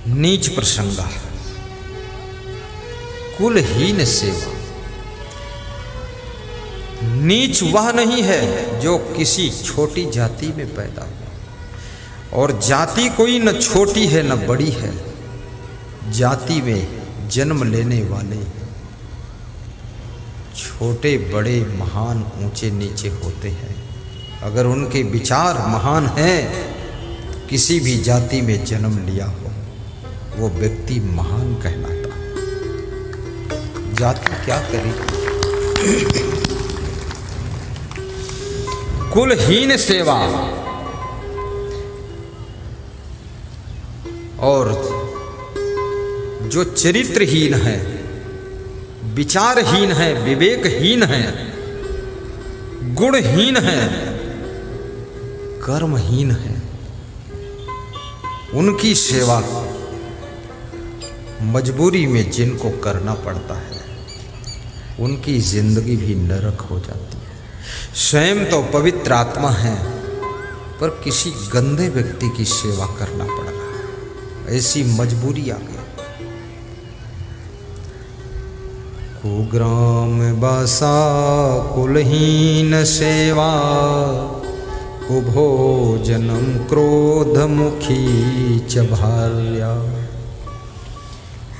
नीच प्रसंगा, कुलहीन सेवा। नीच वह नहीं है जो किसी छोटी जाति में पैदा हुआ, और जाति कोई न छोटी है न बड़ी है। जाति में जन्म लेने वाले छोटे बड़े महान ऊंचे नीचे होते हैं। अगर उनके विचार महान हैं तो किसी भी जाति में जन्म लिया हो वो व्यक्ति महान कहलाता है। जाति क्या करे। कुलहीन सेवा और जो चरित्रहीन है, विचारहीन है, विवेकहीन है, गुणहीन है, कर्महीन है, उनकी सेवा मजबूरी में जिनको करना पड़ता है उनकी जिंदगी भी नरक हो जाती है। स्वयं तो पवित्र आत्मा है पर किसी गंदे व्यक्ति की सेवा करना पड़ रहा है, ऐसी मजबूरी आ गई। कुग्राम बासा कुलहीन सेवा, कुभोजनम क्रोध मुखी च भार्या।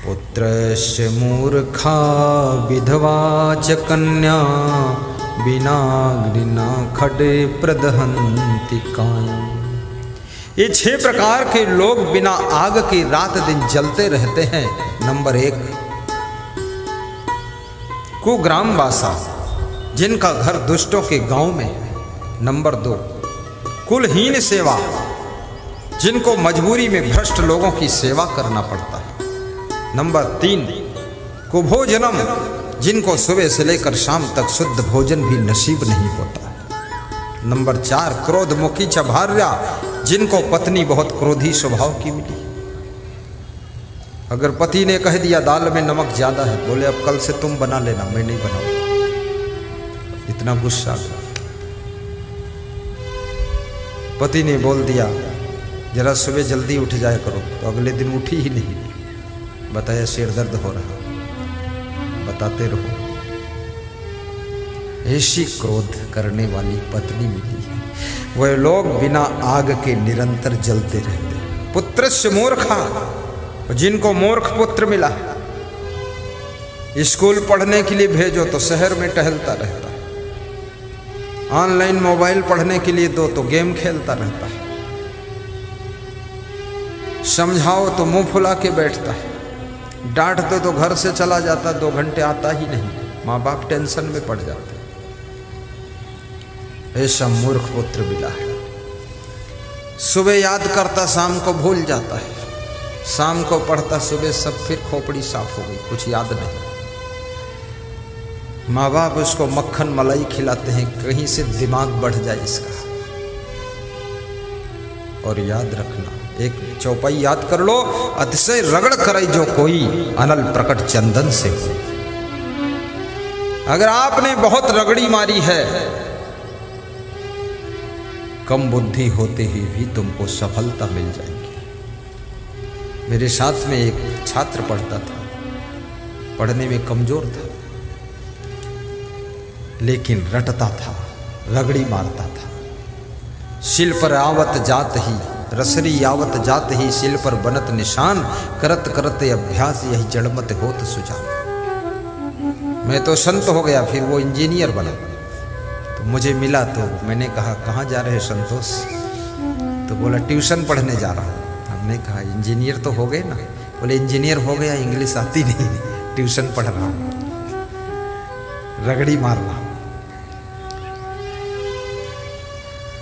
पुत्रस्य मूर्खा विधवा च कन्या, बिना घृणा खडे प्रदहन्ति कायम्। ये 6 प्रकार के लोग बिना आग के रात दिन जलते रहते हैं। नंबर 1, कुग्रामवासा, जिनका घर दुष्टों के गांव में है। नंबर 2, कुलहीन सेवा, जिनको मजबूरी में भ्रष्ट लोगों की सेवा करना पड़ता है। नंबर 3, कुभोजनम, जिनको सुबह से लेकर शाम तक शुद्ध भोजन भी नसीब नहीं होता। नंबर 4, क्रोधमुखी च भार्या, जिनको पत्नी बहुत क्रोधी स्वभाव की मिली। अगर पति ने कह दिया दाल में नमक ज्यादा है, बोले अब कल से तुम बना लेना, मैं नहीं बनाऊंगा, इतना गुस्सा आ गया। पति ने बोल दिया जरा सुबह जल्दी उठ जाया करो, तो अगले दिन उठी ही नहीं। बताया सिर दर्द हो रहा, बताते रहो। ऐसी क्रोध करने वाली पत्नी मिली है। वह लोग बिना आग के निरंतर जलते रहते। पुत्रस्य मूर्खा, जिनको मूर्ख पुत्र मिला, स्कूल पढ़ने के लिए भेजो तो शहर में टहलता रहता है, ऑनलाइन मोबाइल पढ़ने के लिए दो तो गेम खेलता रहता है, समझाओ तो मुंह फुला के बैठता है, डांट दो तो घर से चला जाता, 2 घंटे आता ही नहीं। माँ बाप टेंशन में पड़ जाते। ऐसा मूर्ख पुत्र मिला है। सुबह याद करता, शाम को भूल जाता है, शाम को पढ़ता, सुबह सब फिर खोपड़ी साफ हो गई, कुछ याद नहीं। माँ बाप उसको मक्खन मलाई खिलाते हैं, कहीं से दिमाग बढ़ जाए इसका। और याद रखना, एक चौपाई याद कर लो, अतिशय रगड़ करे जो कोई, अनल प्रकट चंदन से हो। अगर आपने बहुत रगड़ी मारी है, कम बुद्धि होते ही भी तुमको सफलता मिल जाएगी। मेरे साथ में एक छात्र पढ़ता था, पढ़ने में कमजोर था, लेकिन रटता था, रगड़ी मारता था। शिल पर आवत जात ही, रसरी यावत जात ही, शिल पर बनत निशान, करत करत अभ्यास यही जड़मत होत सुजान। मैं तो संत हो गया, फिर वो इंजीनियर बना। तो मुझे मिला तो मैंने कहा कहाँ जा रहे संतोष? तो बोला ट्यूशन पढ़ने जा रहा हूँ। हमने कहा इंजीनियर तो हो गए ना? बोले इंजीनियर हो गया, इंग्लिश आती नहीं, ट्यूशन पढ़ रहा हूँ, रगड़ी मार रहा हूँ।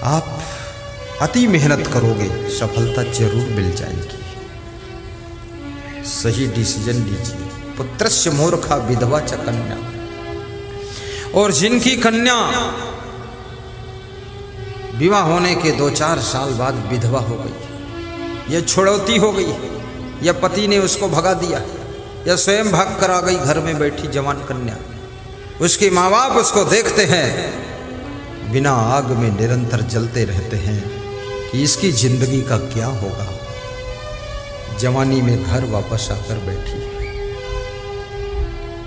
आप अति मेहनत करोगे, सफलता जरूर मिल जाएगी। सही डिसीजन लीजिए। पुत्रस्य मूर्खा विधवा च कन्या, और जिनकी कन्या विवाह होने के 2-4 साल बाद विधवा हो गई, या छुड़ौती हो गई, या पति ने उसको भगा दिया, या स्वयं भाग कर आ गई घर में बैठी जवान कन्या, उसके माँ बाप उसको देखते हैं बिना आग में निरंतर जलते रहते हैं कि इसकी जिंदगी का क्या होगा। जवानी में घर वापस आकर बैठी।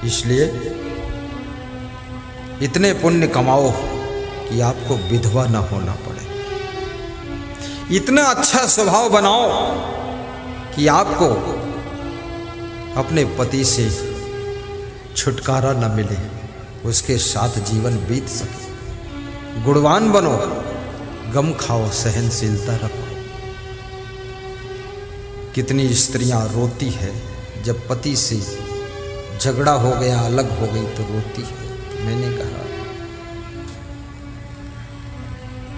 इसलिए इतने पुण्य कमाओ कि आपको विधवा ना होना पड़े। इतना अच्छा स्वभाव बनाओ कि आपको अपने पति से छुटकारा न मिले, उसके साथ जीवन बीत सके। गुणवान बनो, गम खाओ, सहनशीलता रखो। कितनी स्त्रियां रोती है जब पति से झगड़ा हो गया, अलग हो गई तो रोती है। तो मैंने कहा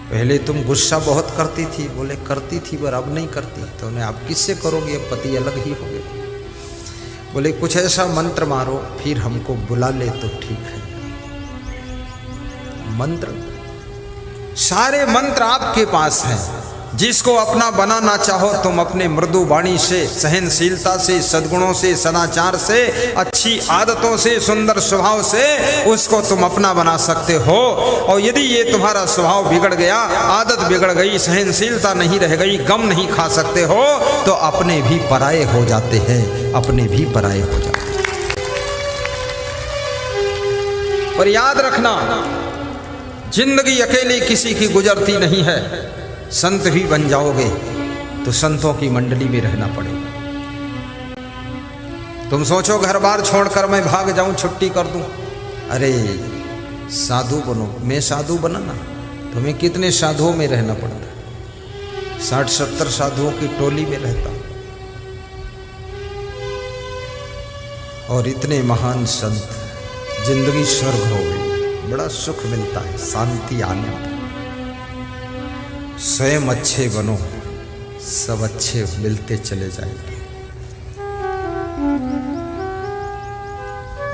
पहले तुम गुस्सा बहुत करती थी। बोले करती थी पर अब नहीं करती। तो उन्हें आप किससे करोगे, अब पति अलग ही हो गए। बोले कुछ ऐसा मंत्र मारो फिर हमको बुला ले तो ठीक है। मंत्र, सारे मंत्र आपके पास हैं। जिसको अपना बनाना चाहो तुम अपने मृदु वाणी से, सहनशीलता से, सद्गुणों से, सदाचार से, अच्छी आदतों से, सुंदर स्वभाव से उसको तुम अपना बना सकते हो। और यदि ये तुम्हारा स्वभाव बिगड़ गया, आदत बिगड़ गई, सहनशीलता नहीं रह गई, गम नहीं खा सकते हो, तो अपने भी पराये हो जाते हैं, अपने भी पराये हो जाते हैं। पर याद रखना, जिंदगी अकेली किसी की गुजरती नहीं है। संत भी बन जाओगे तो संतों की मंडली में रहना पड़ेगा। तुम सोचो घर बार छोड़कर मैं भाग जाऊं, छुट्टी कर दूं। अरे साधु बनो। मैं साधु बना ना, तुम्हें कितने साधुओं में रहना पड़ता है। 60-70 साधुओं की टोली में रहता हूं। और इतने महान संत, जिंदगी स्वर्ग हो गई, बड़ा सुख मिलता है, शांति आने। स्वयं अच्छे बनो, सब अच्छे मिलते चले जाएंगे।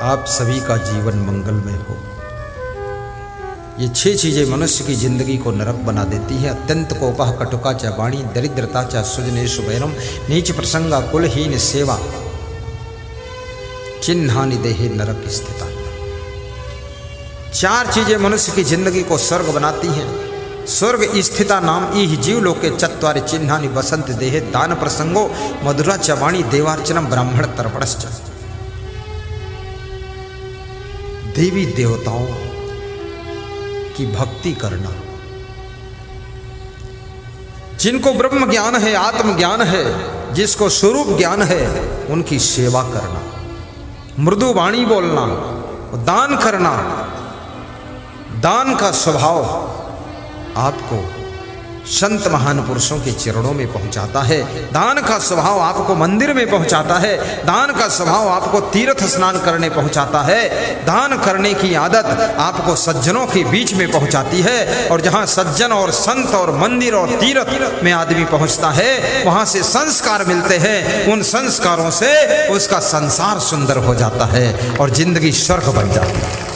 आप सभी का जीवन मंगलमय हो। ये 6 चीजें मनुष्य की जिंदगी को नरक बना देती हैं। अत्यंत कोपः कटुका च वाणी, दरिद्रता च सुजनेषु वैरम, नीच प्रसंगा कुलहीन सेवा, चिन्हानि देहे नरक स्थिता। 4 चीजें मनुष्य की जिंदगी को स्वर्ग बनाती हैं। स्वर्ग स्थिता नाम इह जीवलोके चत्वारि चिन्हानि वसंत देहे, दान प्रसंगो मधुरा च वाणी, देवार्चनम ब्राह्मण तर्पणश्च। देवी देवताओं की भक्ति करना, जिनको ब्रह्म ज्ञान है, आत्म ज्ञान है, जिसको स्वरूप ज्ञान है, उनकी सेवा करना, मृदु वाणी बोलना, दान करना। दान का स्वभाव आपको संत महान पुरुषों के चरणों में पहुंचाता है। दान का स्वभाव आपको मंदिर में पहुंचाता है। दान का स्वभाव आपको तीर्थ स्नान करने पहुंचाता है। दान करने की आदत आपको सज्जनों के बीच में पहुंचाती है। और जहां सज्जन और संत और मंदिर और तीर्थ में आदमी पहुंचता है, वहां से संस्कार मिलते हैं। उन संस्कारों से उसका संसार सुंदर हो जाता है और जिंदगी स्वर्ग बन जाती है।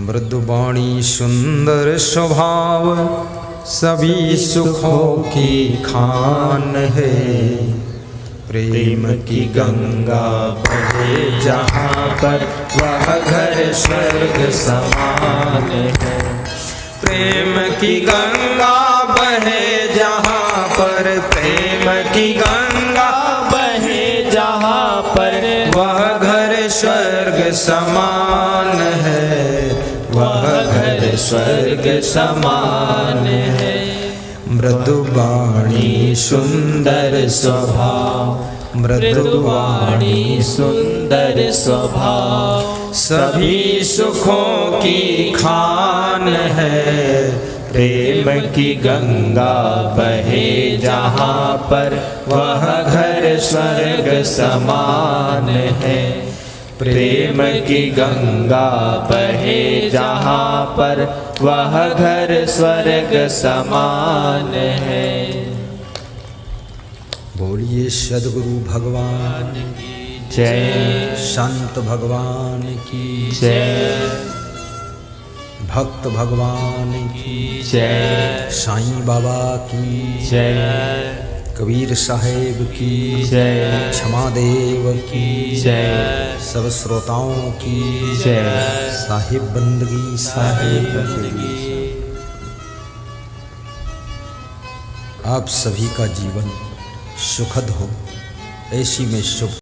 मृदुवाणी सुंदर स्वभाव सभी सुखों की खान है। प्रेम की गंगा बहे जहाँ पर वह घर स्वर्ग समान है। प्रेम की गंगा बहे जहाँ पर, प्रेम की गंगा बहे जहाँ पर वह घर स्वर्ग समान है। वह घर स्वर्ग समान है। मृदुवाणी सुंदर स्वभाव, मृदुवाणी सुंदर स्वभाव सभी सुखों की खान है। प्रेम की गंगा बहे जहाँ पर वह घर स्वर्ग समान है। प्रेम की गंगा बहे जहाँ पर वह घर स्वर्ग समान है। बोलिए सद्गुरु भगवान की जय, संत भगवान की जय, भक्त भगवान की जय, साईं बाबा की जय, कबीर साहेब की जय, क्षमादेव की जय, सब श्रोताओं की जय, साहिब बंदगी साहिब बंदगी। आप सभी का जीवन सुखद हो, ऐसी मैं शुभ